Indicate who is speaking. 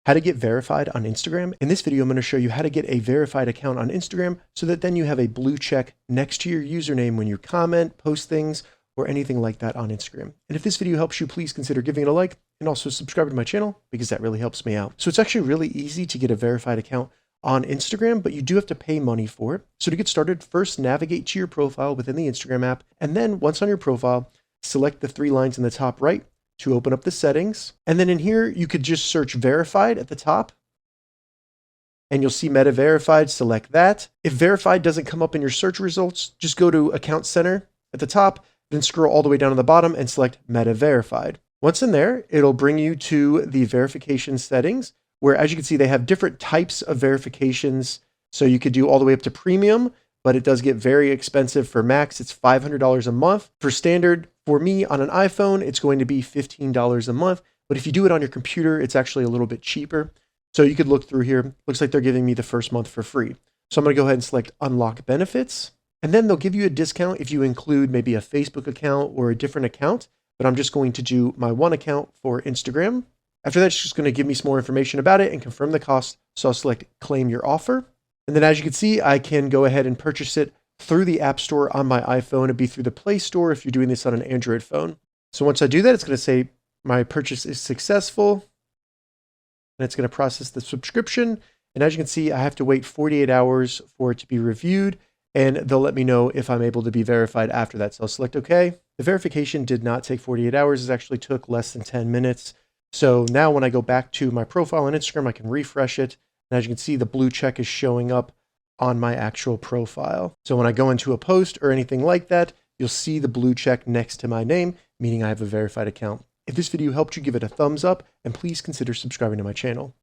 Speaker 1: how to get verified on Instagram. In this video, I'm going to show you how to get a verified account on Instagram so that then you have a blue check next to your username when you comment, post things, or anything like that on Instagram. And if this video helps you, please consider giving it a like and also subscribe to my channel because that really helps me out. So it's actually really easy to get a verified account on Instagram, but you do have to pay money for it. So to get started, first navigate to your profile within the Instagram app. And then once on your profile, select the 3 lines in the top right to open up the settings. And then in here, you could just search verified at the top and you'll see Meta Verified, select that. If verified doesn't come up in your search results, just go to Account Center at the top, then scroll all the way down to the bottom and select Meta Verified. Once in there, it'll bring you to the verification settings, where as you can see, they have different types of verifications. So you could do all the way up to premium, but it does get very expensive. For max, it's $500 a month. For standard, for me on an iPhone, it's going to be $15 a month. But if you do it on your computer, it's actually a little bit cheaper. So you could look through here. Looks like they're giving me the first month for free. So I'm going to go ahead and select Unlock Benefits. And then they'll give you a discount if you include maybe a Facebook account or a different account. But I'm just going to do my one account for Instagram. After that, it's just going to give me some more information about it and confirm the cost. So I'll select Claim Your Offer. And then as you can see, I can go ahead and purchase it through the App Store on my iPhone. It'd be through the Play Store if you're doing this on an Android phone. So once I do that, it's going to say my purchase is successful. And it's going to process the subscription. And as you can see, I have to wait 48 hours for it to be reviewed. And they'll let me know if I'm able to be verified after that. So I'll select OK. The verification did not take 48 hours. It actually took less than 10 minutes. So now when I go back to my profile on Instagram, I can refresh it. And as you can see, the blue check is showing up on my actual profile. So when I go into a post or anything like that, you'll see the blue check next to my name, meaning I have a verified account. If this video helped you, give it a thumbs up and please consider subscribing to my channel.